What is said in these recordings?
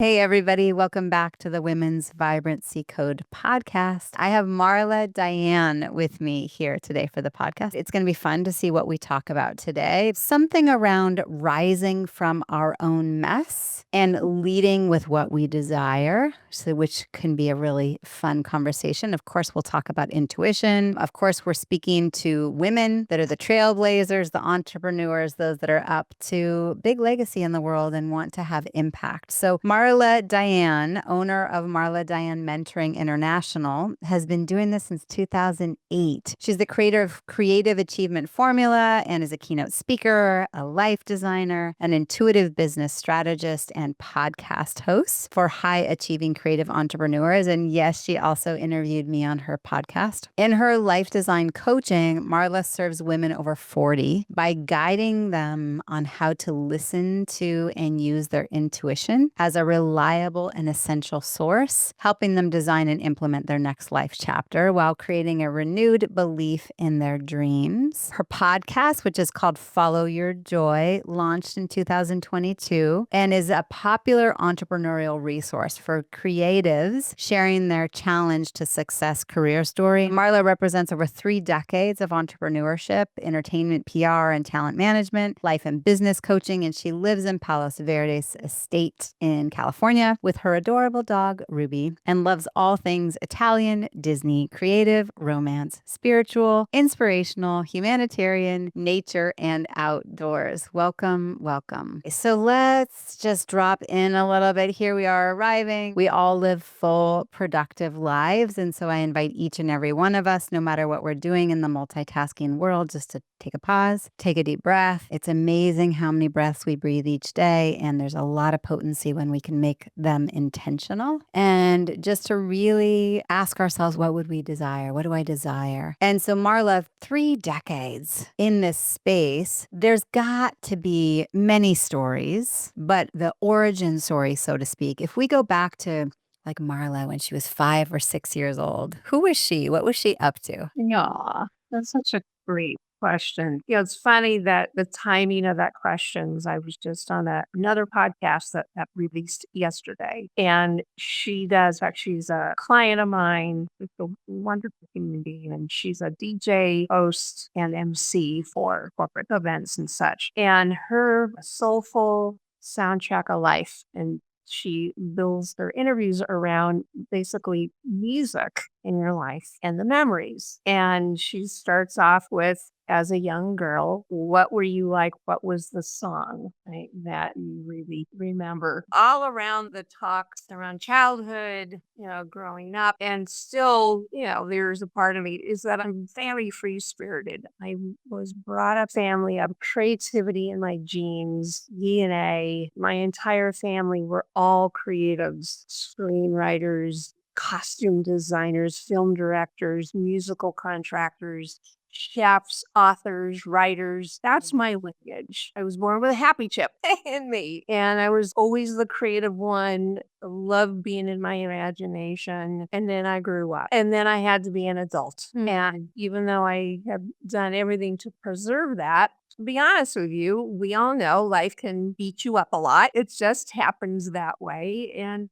Hey, everybody. Welcome back to the Women's Vibrancy Code podcast. I have Marla Diann with me here today for the podcast. It's going to be fun to see what we talk about today. Something around rising from our own mess and leading with what we desire, which can be a really fun conversation. Of course, we'll talk about intuition. Of course, we're speaking to women that are the trailblazers, the entrepreneurs, those that are up to big legacy in the world and want to have impact. So Marla Diann, owner of Marla Diann Mentoring International, has been doing this since 2008. She's the creator of Creative Achievement Formula and is a keynote speaker, a life designer, an intuitive business strategist, and podcast host for high-achieving creative entrepreneurs. And yes, she also interviewed me on her podcast. In her life design coaching, Marla serves women over 40 by guiding them on how to listen to and use their intuition as a reliable and essential source, helping them design and implement their next life chapter while creating a renewed belief in their dreams. Her podcast, which is called Follow Your Joy, launched in 2022 and is a popular entrepreneurial resource for creatives sharing their challenge to success career story. Marla represents over 3 decades of entrepreneurship, entertainment, PR, and talent management, life and business coaching, and she lives in Palos Verdes Estate in California with her adorable dog, Ruby, and loves all things Italian, Disney, creative, romance, spiritual, inspirational, humanitarian, nature, and outdoors. Welcome, welcome. So let's just drop in a little bit. Here we are arriving. We all live full, productive lives. And so I invite each and every one of us, no matter what we're doing in the multitasking world, just to take a pause, take a deep breath. It's amazing how many breaths we breathe each day. And there's a lot of potency when we can make them intentional. And just to really ask ourselves, what would we desire? What do I desire? And so Marla, 3 decades in this space, there's got to be many stories, but the origin story, so to speak, if we go back to like Marla when she was 5 or 6 years old, who was she? What was she up to? Yeah, that's such a great question. It's funny that the timing of that question was I was just on another podcast that released yesterday. And she's a client of mine, just a wonderful human being. And she's a DJ, host, and MC for corporate events and such. And her soulful soundtrack of life. And she builds her interviews around basically music in your life and the memories. And she starts off with, as a young girl, what were you like? What was the song, right, that you really remember? All around the talks around childhood, growing up. And still, there's a part of me is that I'm very free spirited. I was brought up family of creativity in my genes, DNA. My entire family were all creatives, screenwriters, costume designers, film directors, musical contractors, chefs, authors, writers. That's my lineage. I was born with a happy chip in me. And I was always the creative one. I loved being in my imagination. And then I grew up. And then I had to be an adult. And even though I have done everything to preserve that, to be honest with you, we all know life can beat you up a lot. It just happens that way. And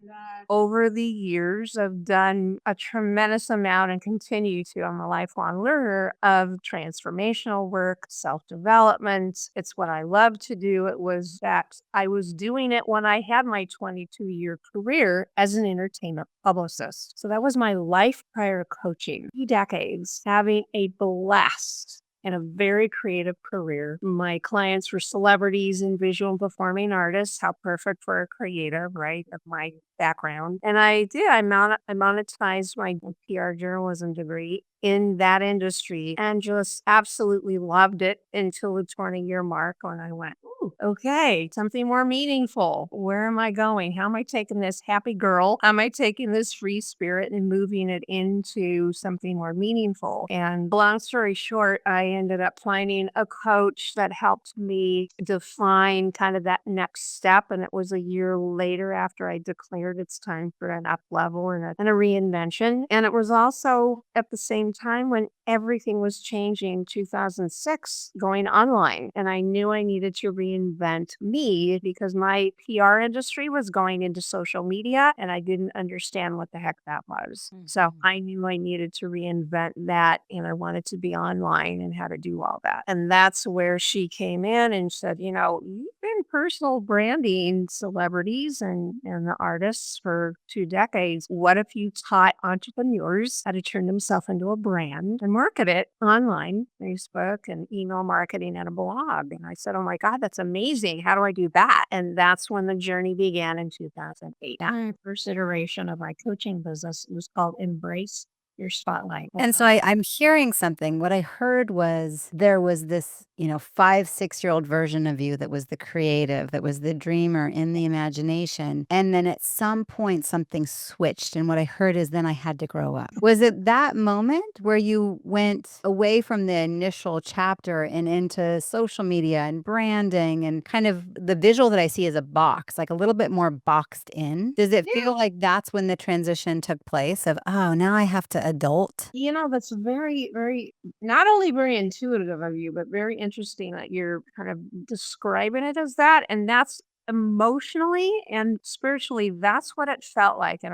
over the years, I've done a tremendous amount and continue to. I'm a lifelong learner of transformational work, self-development. It's what I love to do. It was that I was doing it when I had my 22-year career as an entertainment publicist. So that was my life prior to coaching. 3 decades, having a blast and a very creative career. My clients were celebrities and visual and performing artists. How perfect for a creative, right? Of my background. And I did. I monetized my PR journalism degree in that industry and just absolutely loved it until the 20-year mark when I went, ooh, okay, something more meaningful. Where am I going? How am I taking this happy girl? How am I taking this free spirit and moving it into something more meaningful? And long story short, I ended up finding a coach that helped me define kind of that next step. And it was a year later after I declared it's time for an up level and a reinvention. And it was also at the same time when everything was changing, 2006, going online. And I knew I needed to reinvent reinvent me because my PR industry was going into social media and I didn't understand what the heck that was. So I knew I needed to reinvent that and I wanted to be online and how to do all that. And that's where she came in and said, you've been personal branding celebrities and the artists for 2 decades. What if you taught entrepreneurs how to turn themselves into a brand and market it online, Facebook and email marketing and a blog? And I said, oh my God, that's amazing. How do I do that? And that's when the journey began in 2008. My first iteration of my coaching business was called Embrace Your Spotlight. And so I'm hearing something. What I heard was there was this, 5, 6-year-old version of you that was the creative, that was the dreamer in the imagination. And then at some point, something switched. And what I heard is then I had to grow up. Was it that moment where you went away from the initial chapter and into social media and branding and kind of the visual that I see is a box, like a little bit more boxed in? Does it feel like that's when the transition took place of, oh, now I have to adult? That's very, very, not only very intuitive of you, but very interesting that you're kind of describing it as that. And that's emotionally and spiritually, that's what it felt like. And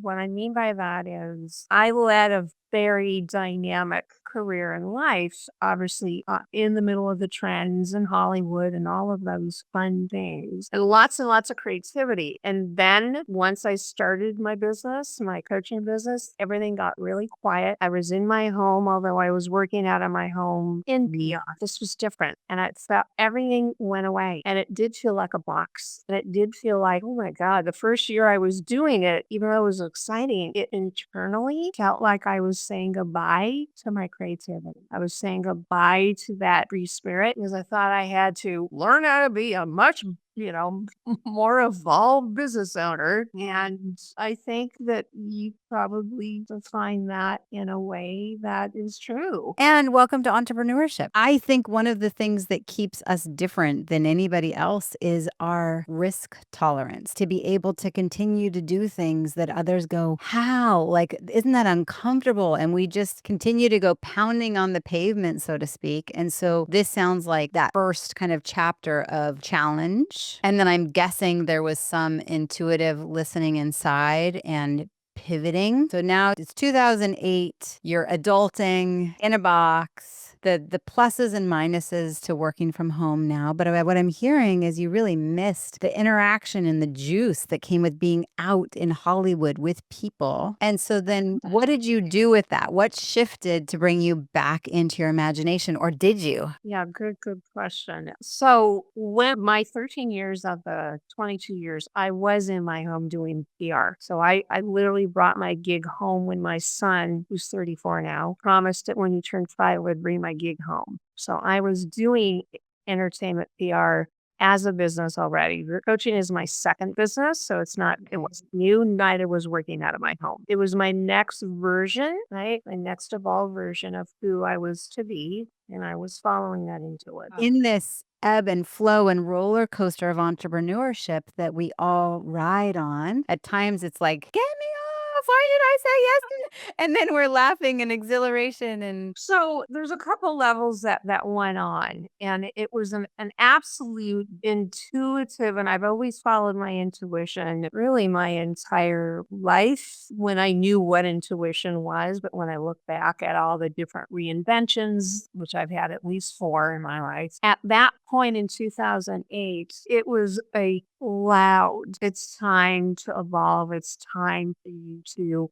what I mean by that is I led a very dynamic career in life, obviously in the middle of the trends in Hollywood and all of those fun things and lots of creativity. And then once I started my business, my coaching business, everything got really quiet. I was in my home, although I was working out of my home in PR. This was different. And I felt everything went away and it did feel like a box. And it did feel like, oh my God, the first year I was doing it, even though it was exciting, it internally felt like I was saying goodbye to my creativity. I was saying goodbye to that free spirit because I thought I had to learn how to be a much more evolved business owner. And I think that you probably define that in a way that is true. And welcome to entrepreneurship. I think one of the things that keeps us different than anybody else is our risk tolerance to be able to continue to do things that others go, how? Like, isn't that uncomfortable? And we just continue to go pounding on the pavement, so to speak. And so this sounds like that first kind of chapter of challenge. And then I'm guessing there was some intuitive listening inside and pivoting. So now it's 2008, you're adulting in a box. The pluses and minuses to working from home now. But what I'm hearing is you really missed the interaction and the juice that came with being out in Hollywood with people. And so then what did you do with that? What shifted to bring you back into your imagination, or did you? Yeah, good question. So when my 13 years of the 22 years, I was in my home doing PR. So I literally brought my gig home when my son, who's 34 now, promised that when he turned 5, I would bring my gig home. So I was doing entertainment PR as a business already. Coaching is my second business, so it wasn't new, neither was working out of my home. It was my next version, right? My next evolved version of who I was to be, and I was following that into it. In this ebb and flow and roller coaster of entrepreneurship that we all ride on, at times it's like, get me off, why did I say yes? And then we're laughing and exhilaration and So there's a couple levels that went on, and it was an absolute intuitive, and I've always followed my intuition really my entire life when I knew what intuition was. But when I look back at all the different reinventions, which I've had at least 4 in my life, at that point in 2008, it was a loud, it's time to evolve. It's time for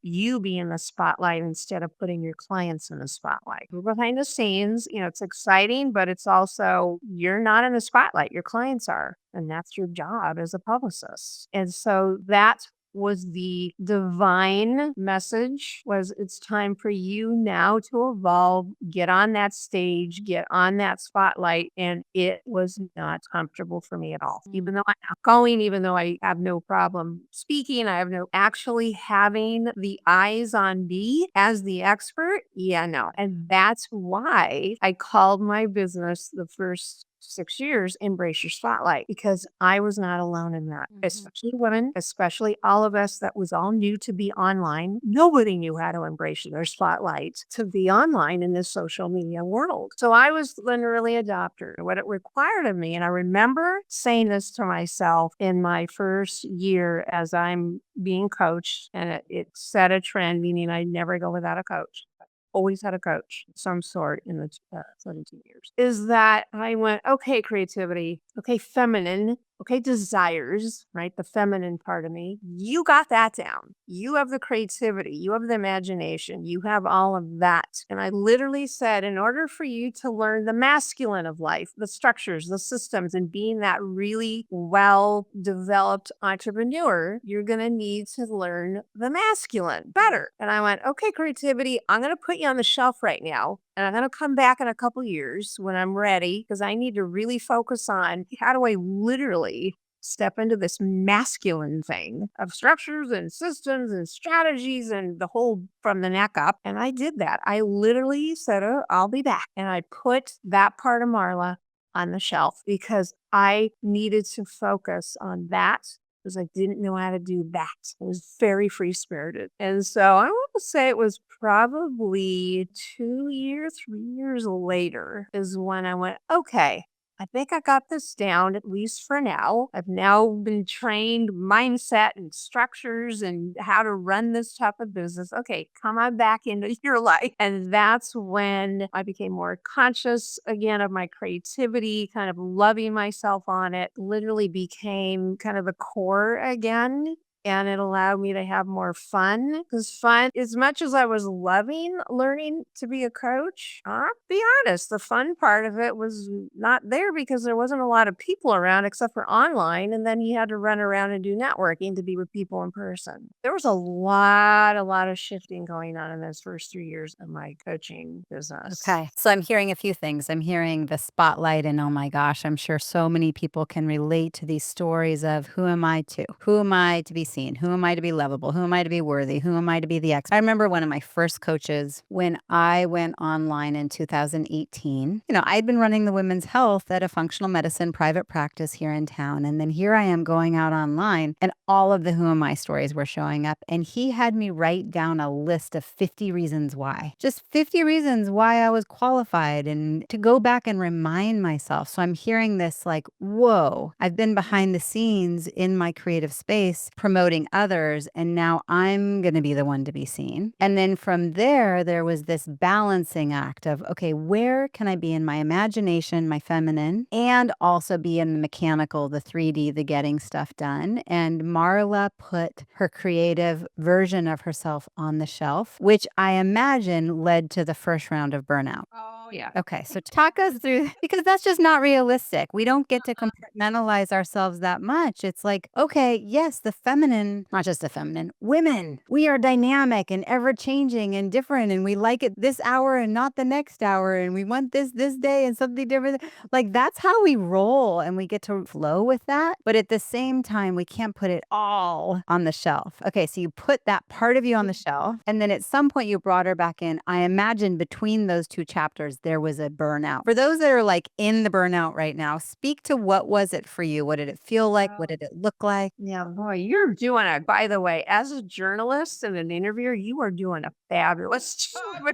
you be in the spotlight instead of putting your clients in the spotlight. We're behind the scenes, it's exciting, but it's also, you're not in the spotlight, your clients are, and that's your job as a publicist. And so that was the divine message, was it's time for you now to evolve, get on that stage, get on that spotlight. And it was not comfortable for me at all. Even though I'm outgoing, even though I have no problem speaking, I have no actually having the eyes on me as the expert. Yeah, no. And that's why I called my business the first 6 years, embrace your spotlight, because I was not alone in that, Mhm. especially women, especially all of us that was all new to be online. Nobody knew how to embrace their spotlight to be online in this social media world. So I was an early adopter. What it required of me, and I remember saying this to myself in my first year as I'm being coached, and it set a trend, meaning I never go without a coach. Always had a coach of some sort in the 17 years, is that I went, okay, creativity, okay, feminine, okay, desires, right? The feminine part of me. You got that down. You have the creativity, you have the imagination, you have all of that. And I literally said, in order for you to learn the masculine of life, the structures, the systems, and being that really well developed entrepreneur, you're going to need to learn the masculine better. And I went, okay, creativity, I'm going to put you on the shelf right now. And I'm going to come back in a couple years when I'm ready, because I need to really focus on how do I literally step into this masculine thing of structures and systems and strategies and the whole from the neck up. And I did that. I literally said, oh, I'll be back. And I put that part of Marla on the shelf because I needed to focus on that, because I didn't know how to do that. I was very free spirited. And so I want to say it was probably 2 years, 3 years later is when I went, okay, I think I got this down, at least for now. I've now been trained mindset and structures and how to run this type of business. Okay, come on back into your life. And that's when I became more conscious again of my creativity, kind of loving myself on it, literally became kind of the core again. And it allowed me to have more fun, because fun, as much as I was loving learning to be a coach, I'll be honest, the fun part of it was not there because there wasn't a lot of people around except for online. And then you had to run around and do networking to be with people in person. There was a lot of shifting going on in those first 3 years of my coaching business. Okay. So I'm hearing a few things. I'm hearing the spotlight, and oh my gosh, I'm sure so many people can relate to these stories of who am I to? Who am I to be seen? Who am I to be lovable? Who am I to be worthy? Who am I to be the expert? I remember one of my first coaches when I went online in 2018. I'd been running the women's health at a functional medicine private practice here in town. And then here I am going out online, and all of the who am I stories were showing up. And he had me write down a list of 50 reasons why. Just 50 reasons why I was qualified, and to go back and remind myself. So I'm hearing this like, whoa, I've been behind the scenes in my creative space promoting others, and now I'm going to be the one to be seen. And then from there was this balancing act of, okay, where can I be in my imagination, my feminine, and also be in the mechanical, the 3D, the getting stuff done. And Marla put her creative version of herself on the shelf, which I imagine led to the first round of burnout. Oh, yeah. Okay, so talk us through, because that's just not realistic. We don't get to compartmentalize ourselves that much. It's like, okay, yes, the feminine, not just the feminine, women, we are dynamic and ever changing and different, and we like it this hour and not the next hour, and we want this day and something different. Like, that's how we roll, and we get to flow with that. But at the same time, we can't put it all on the shelf. Okay, so you put that part of you on the shelf, and then at some point you brought her back in. I imagine between those two chapters, there was a burnout. For those that are like in the burnout right now, speak to what was it for you? What did it feel like? What did it look like? Yeah, boy, you're doing it. By the way, as a journalist and an interviewer, you are doing a fabulous job.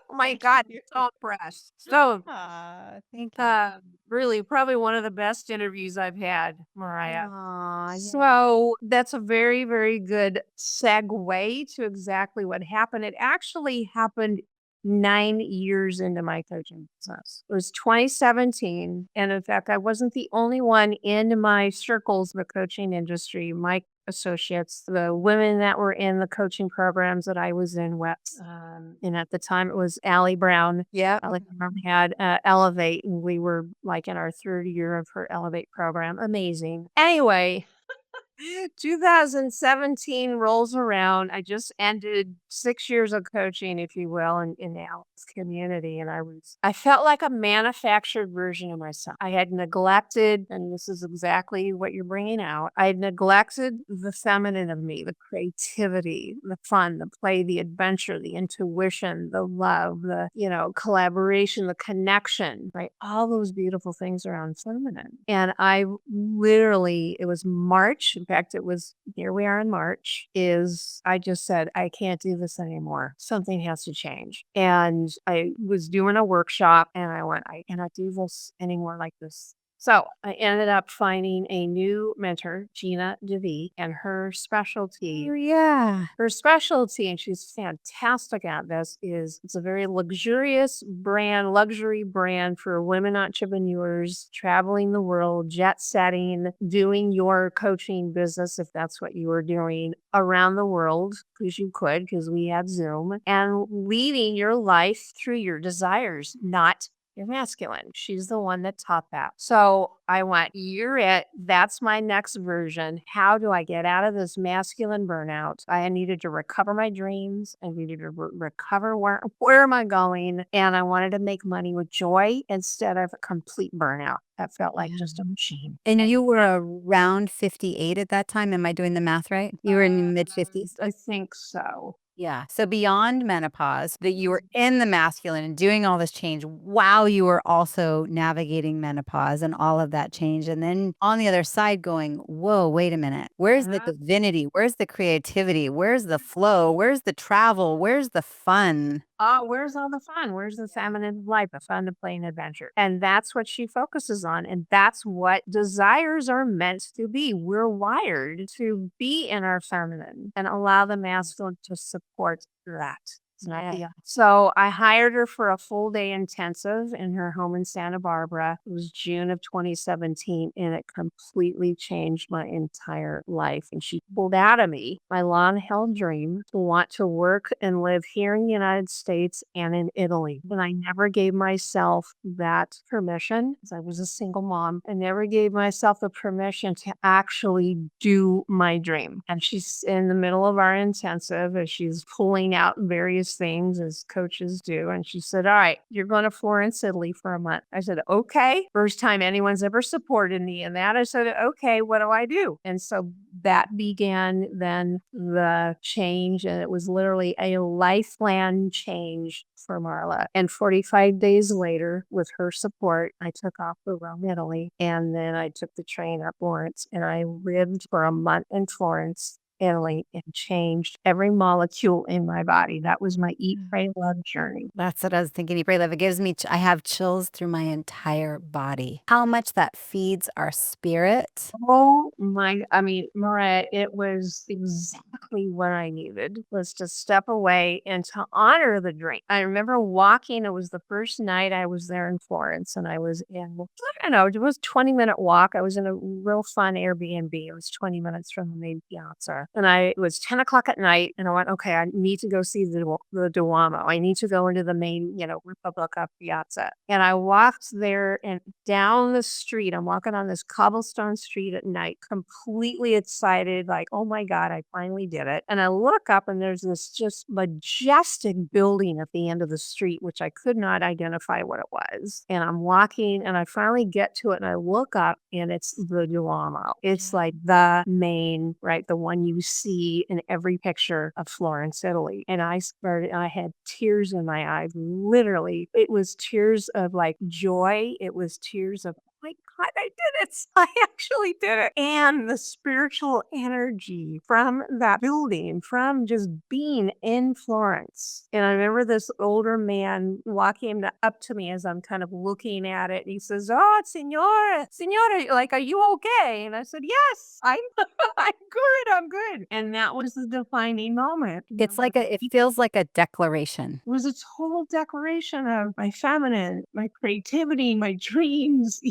Oh my God, you're so impressed. So, Thank you. really, probably one of the best interviews I've had, Mariah. Aw, yeah. So that's a very, very good segue to exactly what happened. It actually happened 9 years into my coaching business. It was 2017. And in fact, I wasn't the only one in my circles of the coaching industry. My associates, the women that were in the coaching programs that I was in with. And at the time it was Maraya Brown. Yeah. Like had Elevate, and we were like in our third year of her Elevate program. Amazing. Anyway, 2017 rolls around. I just ended 6 years of coaching, if you will, in the Alice community, and I felt like a manufactured version of myself. I had neglected, and this is exactly what you're bringing out, I had neglected the feminine of me, the creativity, the fun, the play, the adventure, the intuition, the love, the, collaboration, the connection, right? All those beautiful things around feminine. And I literally, it was March. In fact, here we are in March, I just said, I can't do this anymore. Something has to change. And I was doing a workshop and I went, I cannot do this anymore like this. So I ended up finding a new mentor, Gina DeVee, and Oh, yeah. her specialty, and she's fantastic at this, is it's a very luxury brand for women entrepreneurs traveling the world, jet setting, doing your coaching business if that's what you were doing around the world, because we had Zoom, and leading your life through your desires, not you're masculine. She's the one that taught that. So I went, you're it. That's my next version. How do I get out of this masculine burnout? I needed to recover my dreams. I needed to recover where am I going? And I wanted to make money with joy instead of complete burnout. That felt like just a machine. And you were around 58 at that time. Am I doing the math right? You were in your mid 50s? I think so. Yeah. So beyond menopause, that you were in the masculine and doing all this change while you were also navigating menopause and all of that change. And then on the other side going, whoa, wait a minute. Where's the divinity? Where's the creativity? Where's the flow? Where's the travel? Where's the fun? Where's all the fun? Where's the feminine life, the fun to play and adventure? And that's what she focuses on. And that's what desires are meant to be. We're wired to be in our feminine and allow the masculine to support that. So I hired her for a full day intensive in her home in Santa Barbara. It was June of 2017, and it completely changed my entire life. And she pulled out of me my long held dream to want to work and live here in the United States and in Italy. And I never gave myself that permission because I was a single mom. I never gave myself the permission to actually do my dream. And she's in the middle of our intensive as she's pulling out various things as coaches do. And she said, all right, you're going to Florence, Italy for a month. I said, okay. First time anyone's ever supported me in that. I said, okay, what do I do? And so that began then the change. And it was literally a life plan change for Marla. And 45 days later, with her support, I took off for Rome, Italy. And then I took the train up Florence and I lived for a month in Florence, Italy, and changed every molecule in my body. That was my eat, pray, love journey. That's what I was thinking. Eat, pray, love. It gives me, I have chills through my entire body. How much that feeds our spirit. Oh my, Maraya, it was exactly what I needed, was to step away and to honor the dream. I remember walking, it was the first night I was there in Florence, and I was in, I don't know, it was a 20-minute walk. I was in a real fun Airbnb. It was 20 minutes from the main piazza. And it was 10 o'clock at night, and I went, okay, I need to go see the Duomo. I need to go into the main, Repubblica Piazza. And I walked there and down the street. I'm walking on this cobblestone street at night, completely excited, like, oh my God, I finally did it. And I look up and there's this just majestic building at the end of the street, which I could not identify what it was. And I'm walking and I finally get to it and I look up and it's the Duomo. It's like the main, right, the one you see in every picture of Florence, Italy. And I had tears in my eyes. Literally, it was tears of like joy. It was tears of, oh my God, I did it. I actually did it. And the spiritual energy from that building, from just being in Florence. And I remember this older man walking up to me as I'm kind of looking at it. And he says, oh, signora, like, are you okay? And I said, yes, I'm I'm good. And that was the defining moment. It's like it feels like a declaration. It was a total declaration of my feminine, my creativity, my dreams,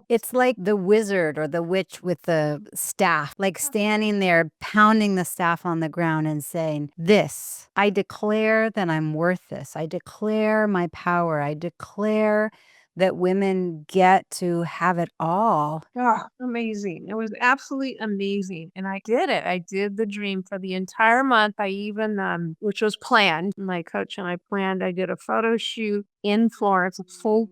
It's like the wizard or the witch with the staff, like standing there, pounding the staff on the ground and saying, this, I declare that I'm worth this. I declare my power. I declare that women get to have it all. Oh, amazing. It was absolutely amazing. And I did it. I did the dream for the entire month. I even, which was planned, my coach and I planned, I did a photo shoot in Florence, a full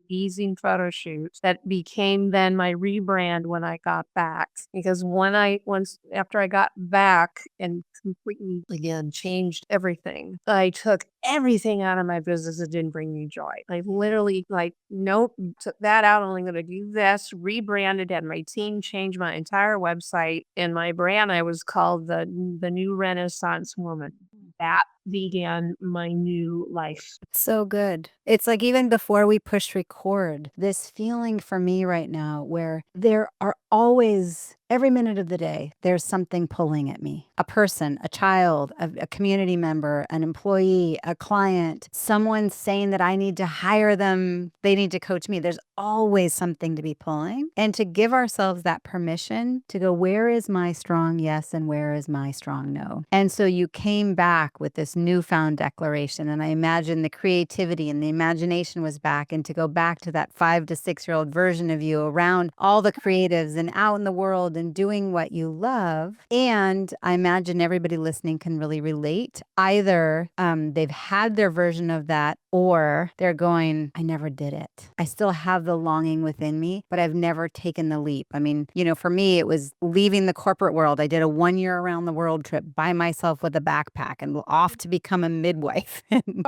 amazing photo shoot that became then my rebrand when I got back. Because once after I got back and completely again changed everything, I took everything out of my business that didn't bring me joy. I literally nope, took that out. I'm only going to do this, rebranded, had my team change my entire website and my brand. I was called the new Renaissance woman. That began my new life. It's so good. It's like even before we push record, this feeling for me right now where there are always, every minute of the day, there's something pulling at me. A person, a child, a community member, an employee, a client, someone saying that I need to hire them, they need to coach me. There's always something to be pulling. And to give ourselves that permission to go, where is my strong yes and where is my strong no? And so you came back with this newfound declaration. And I imagine the creativity and the imagination was back, and to go back to that 5 to 6-year-old version of you around all the creatives and out in the world and doing what you love. And I imagine everybody listening can really relate. Either they've had their version of that, or they're going, I never did it. I still have the longing within me, but I've never taken the leap. I mean, for me, it was leaving the corporate world. I did a 1-year around the world trip by myself with a backpack and off to become a midwife.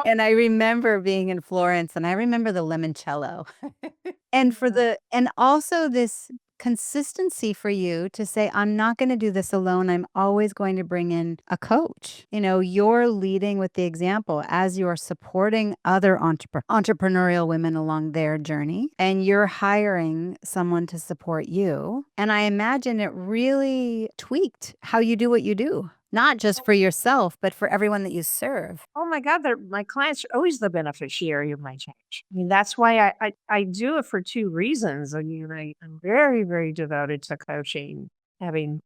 And I remember being in Florence, and I remember the limoncello. And also this consistency for you to say, I'm not going to do this alone. I'm always going to bring in a coach. You're leading with the example as you're supporting other entrepreneurial women along their journey, and you're hiring someone to support you. And I imagine it really tweaked how you do what you do. Not just for yourself, but for everyone that you serve. Oh my God, my clients are always the beneficiary of my change. I mean, that's why I do it for two reasons. I mean, I'm very, very devoted to coaching, having,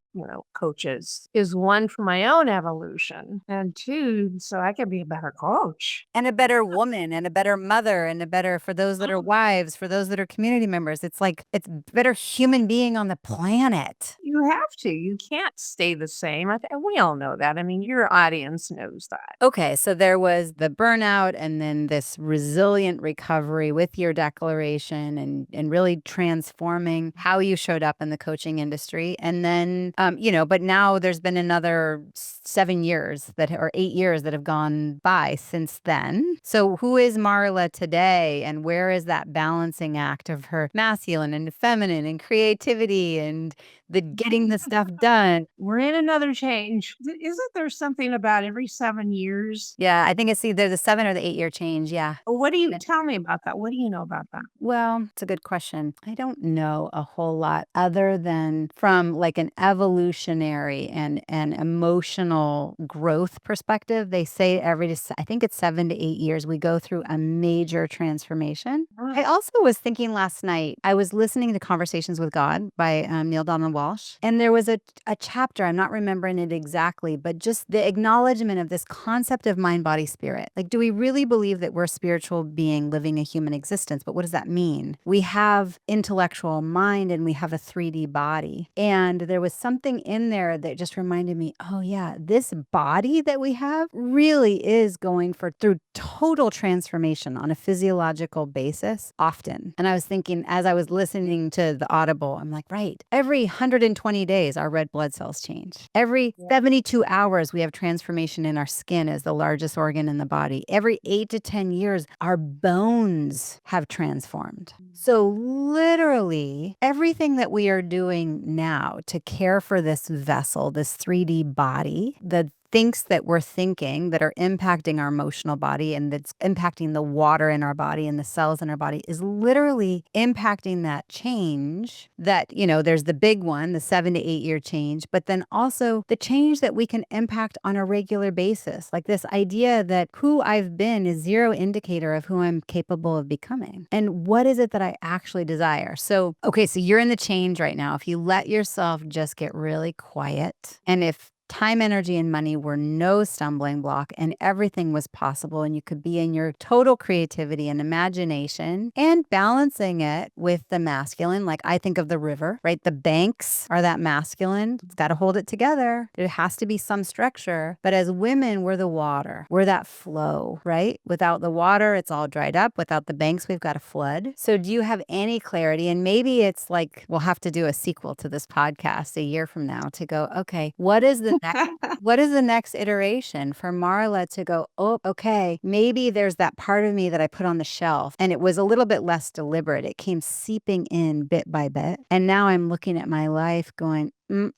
coaches is one for my own evolution, and two, so I can be a better coach. And a better woman and a better mother and a better, for those that are wives, for those that are community members. It's like, it's better human being on the planet. You have to. You can't stay the same. We all know that. I mean, your audience knows that. Okay, so there was the burnout and then this resilient recovery with your declaration and really transforming how you showed up in the coaching industry. And then, but now there's been another 7 years or 8 years that have gone by since then. So who is Marla today, and where is that balancing act of her masculine and feminine and creativity and the getting the stuff done? We're in another change. Isn't there something about every 7 years? Yeah, I think it's either the 7 or the 8-year change. Yeah. What do you tell me about that? What do you know about that? Well, it's a good question. I don't know a whole lot other than from like an evolutionary and emotional growth perspective. They say I think it's 7 to 8 years, we go through a major transformation. I also was thinking last night, I was listening to Conversations with God by Neil Donald Walsh, and there was a chapter, I'm not remembering it exactly, but just the acknowledgement of this concept of mind, body, spirit. Like, do we really believe that we're a spiritual being living a human existence? But what does that mean? We have intellectual mind and we have a 3D body. And there was something in there that just reminded me, oh yeah, this body that we have really is going through total transformation on a physiological basis often. And I was thinking, as I was listening to the Audible, I'm like, right, every 120 days, our red blood cells change. Every 72 hours, we have transformation in our skin as the largest organ in the body. Every 8 to 10 years, our bones have transformed. So literally, everything that we are doing now to care for this vessel, this 3D body, the thinks that we're thinking that are impacting our emotional body and that's impacting the water in our body and the cells in our body is literally impacting that change that, there's the big one, the 7 to 8 year change, but then also the change that we can impact on a regular basis. Like this idea that who I've been is zero indicator of who I'm capable of becoming. And what is it that I actually desire? So, okay, so you're in the change right now. If you let yourself just get really quiet, and if time, energy, and money were no stumbling block, and everything was possible. And you could be in your total creativity and imagination and balancing it with the masculine. Like I think of the river, right? The banks are that masculine. It's got to hold it together. There has to be some structure. But as women, we're the water, we're that flow, right? Without the water, it's all dried up. Without the banks, we've got a flood. So do you have any clarity? And maybe it's like we'll have to do a sequel to this podcast a year from now to go, okay, what is the next iteration for Marla to go, oh, okay, maybe there's that part of me that I put on the shelf and it was a little bit less deliberate. It came seeping in bit by bit. And now I'm looking at my life going,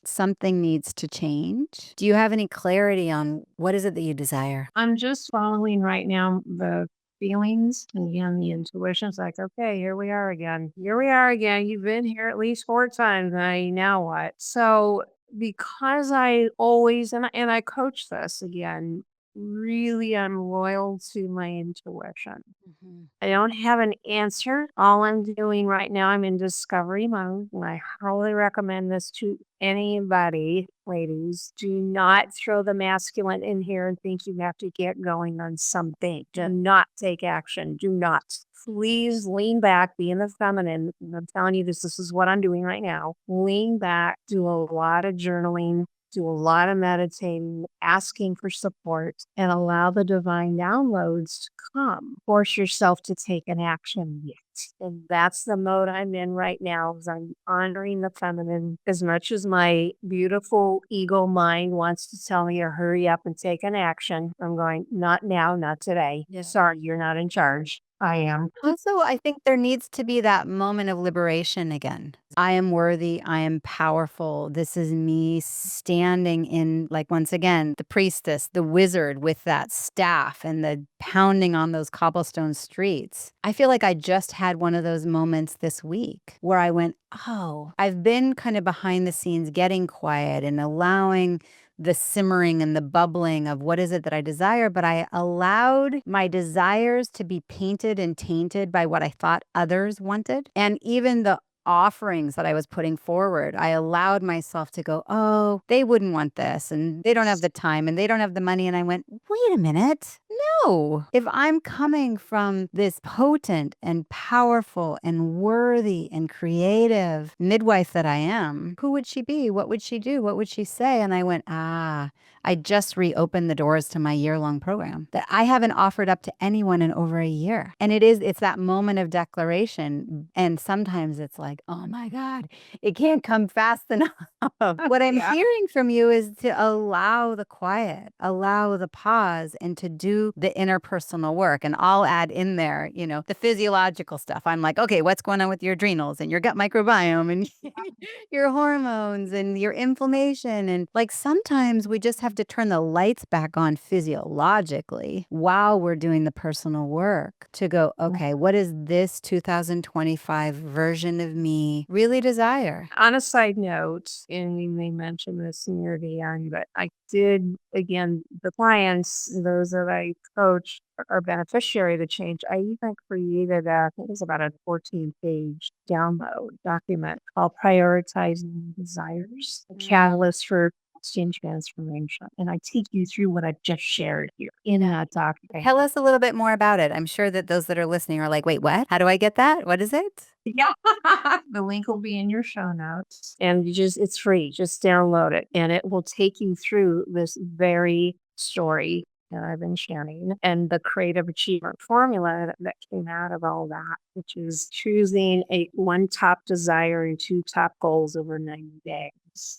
something needs to change. Do you have any clarity on what is it that you desire? I'm just following right now the feelings and again the intuition's like, okay, here we are again. Here we are again. You've been here at least 4 times. Now what? So because I always and I coach this again, really I'm loyal to my intuition. Mhm. I don't have an answer. All I'm doing right now, I'm in discovery mode, and I highly recommend this to anybody, ladies. Do not throw the masculine in here and think you have to get going on something. Do not take action. Do not. Please lean back, be in the feminine. I'm telling you this is what I'm doing right now. Lean back, do a lot of journaling, do a lot of meditating, asking for support, and allow the divine downloads to come. Force yourself to take an action yet. And that's the mode I'm in right now is I'm honoring the feminine as much as my beautiful ego mind wants to tell me to hurry up and take an action. I'm going, not now, not today. Yeah. Sorry, you're not in charge. I am. Also, I think there needs to be that moment of liberation again. I am worthy. I am powerful. This is me standing in, like, once again, the priestess, the wizard with that staff and the pounding on those cobblestone streets. I feel like I just had one of those moments this week where I went, oh, I've been kind of behind the scenes getting quiet and allowing the simmering and the bubbling of what is it that I desire, but I allowed my desires to be painted and tainted by what I thought others wanted. And even the offerings that I was putting forward, I allowed myself to go, oh, they wouldn't want this and they don't have the time and they don't have the money. And I went, wait a minute. No, if I'm coming from this potent and powerful and worthy and creative midwife that I am, who would she be? What would she do? What would she say? And I went, I just reopened the doors to my year-long program that I haven't offered up to anyone in over a year. And it's that moment of declaration. And sometimes it's like, oh my God, it can't come fast enough. What I'm hearing from you is to allow the quiet, allow the pause, and to do the interpersonal work. And I'll add in there, the physiological stuff. I'm like, okay, what's going on with your adrenals and your gut microbiome and your hormones and your inflammation? And like sometimes we just have to turn the lights back on physiologically while we're doing the personal work to go, okay, what is this 2025 version of me really desire? On a side note, and you may mention this near the end, but I did, again, the clients, those that I coach are beneficiary of the change. I even created it was about a 14-page download document called Prioritizing Desires, a catalyst for change transformation. And I take you through what I've just shared here in that document. Tell us a little bit more about it. I'm sure that those that are listening are like, wait, what? How do I get that? What is it? Yeah. The link will be in your show notes. And it's free. Just download it. And it will take you through this very story that I've been sharing and the creative achievement formula that came out of all that, which is choosing one top desire and 2 top goals over 90 days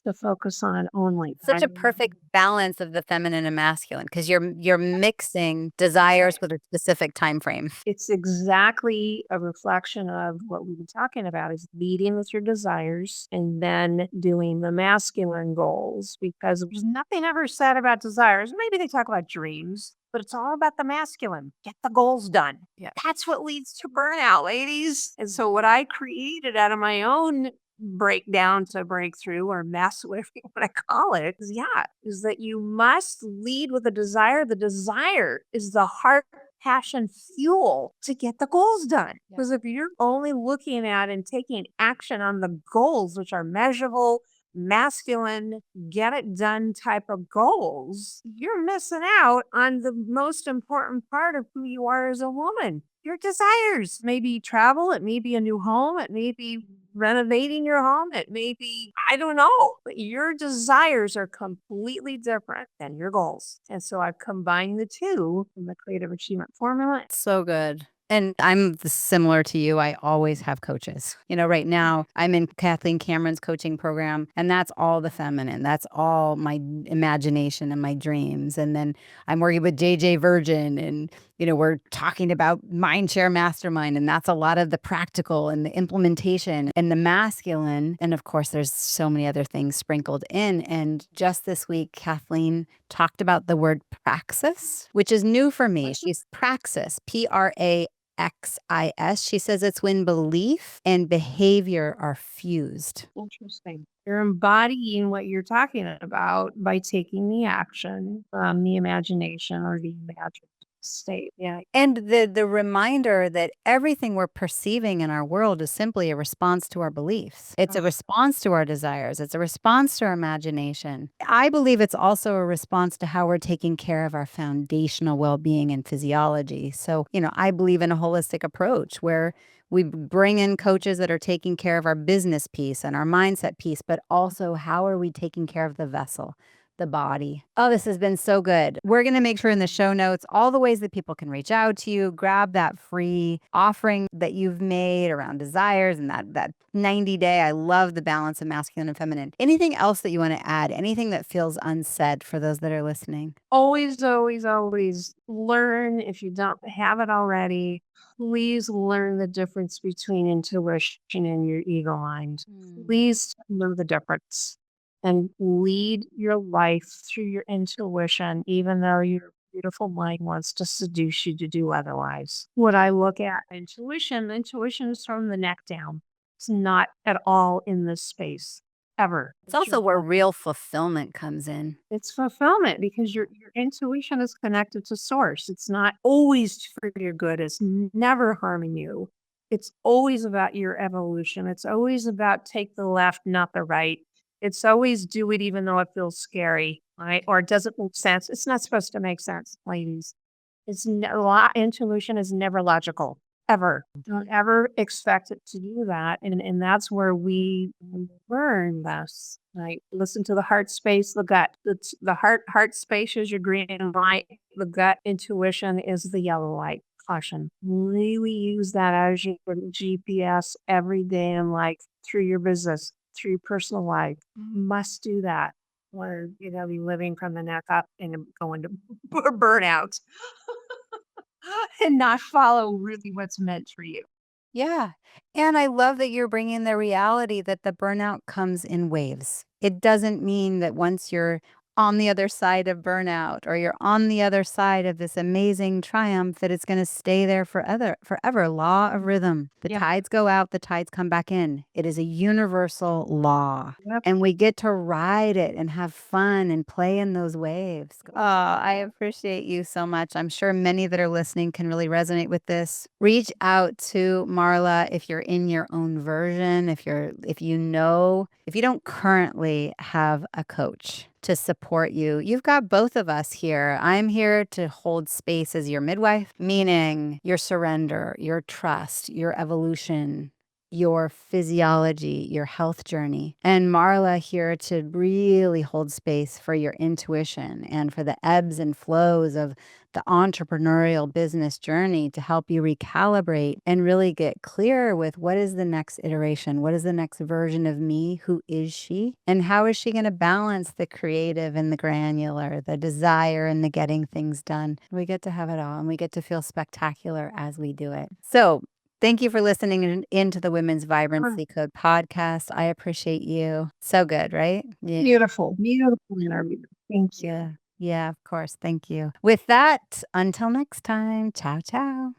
to focus on only. Such a perfect balance of the feminine and masculine because you're mixing desires with a specific time frame. It's exactly a reflection of what we've been talking about is leading with your desires and then doing the masculine goals because there's nothing ever said about desires. Maybe they talk about dreams, but it's all about the masculine. Get the goals done. Yeah. That's what leads to burnout, ladies. And so what I created out of my own breakdown to breakthrough or mess, whatever you want to call it, is that you must lead with a desire. The desire is the heart passion fuel to get the goals done. Because if you're only looking at and taking action on the goals, which are measurable, masculine, get it done type of goals, you're missing out on the most important part of who you are as a woman. Your desires. Maybe travel, it may be a new home, it may be renovating your home, it may be, I don't know, but your desires are completely different than your goals. And so I've combined the two in the creative achievement formula. So good. And I'm similar to you. I always have coaches. Right now I'm in Kathleen Cameron's coaching program, and that's all the feminine. That's all my imagination and my dreams. And then I'm working with JJ Virgin, and we're talking about Mindshare Mastermind, and that's a lot of the practical and the implementation and the masculine. And of course, there's so many other things sprinkled in. And just this week, Kathleen talked about the word praxis, which is new for me. She's praxis, Praxis. She says it's when belief and behavior are fused. Interesting. You're embodying what you're talking about by taking the action from the imagination or the imagined state. Yeah. And the reminder that everything we're perceiving in our world is simply a response to our beliefs. It's a response to our desires. It's a response to our imagination. I believe it's also a response to how we're taking care of our foundational well-being and physiology. So, I believe in a holistic approach where we bring in coaches that are taking care of our business piece and our mindset piece, but also how are we taking care of the vessel, the body. Oh, this has been so good. We're going to make sure in the show notes all the ways that people can reach out to you, grab that free offering that you've made around desires and that 90-day. I love the balance of masculine and feminine. Anything else that you want to add? Anything that feels unsaid for those that are listening? Always, always, always learn. If you don't have it already, please learn the difference between intuition and your ego mind. Please know the difference and lead your life through your intuition, even though your beautiful mind wants to seduce you to do otherwise. What I look at intuition is from the neck down. It's not at all in this space. Ever. It's also where real fulfillment comes in. It's fulfillment because your intuition is connected to source. It's not always for your good. It's never harming you. It's always about your evolution. It's always about take the left, not the right. It's always do it even though it feels scary, right? Or it doesn't make sense. It's not supposed to make sense, ladies. Intuition is never logical. Ever. Don't ever expect it to do that. And that's where we learn this. Right? Listen to the heart space, the gut. The heart space is your green light. The gut intuition is the yellow light. Caution. Really use that as your GPS every day in life through your business, through your personal life. Must do that. Or you're gonna be living from the neck up and going to burnout. And not follow really what's meant for you. Yeah. And I love that you're bringing the reality that the burnout comes in waves. It doesn't mean that once you're on the other side of burnout or you're on the other side of this amazing triumph that it's going to stay there forever. Law of rhythm. The tides go out, the tides come back in. It is a universal law. Yep. And we get to ride it and have fun and play in those waves. Oh, I appreciate you so much. I'm sure many that are listening can really resonate with this. Reach out to Marla if you're in your own version, if you don't currently have a coach to support you. You've got both of us here. I'm here to hold space as your midwife, meaning your surrender, your trust, your evolution, your physiology, your health journey. And Marla here to really hold space for your intuition and for the ebbs and flows of the entrepreneurial business journey to help you recalibrate and really get clear with what is the next iteration? What is the next version of me? Who is she? And how is she going to balance the creative and the granular, the desire and the getting things done? We get to have it all and we get to feel spectacular as we do it. So thank you for listening into the Women's Vibrancy Code podcast. I appreciate you. So good, right? Yeah. Beautiful interview. Thank you. Yeah, of course. Thank you. With that, until next time, ciao, ciao.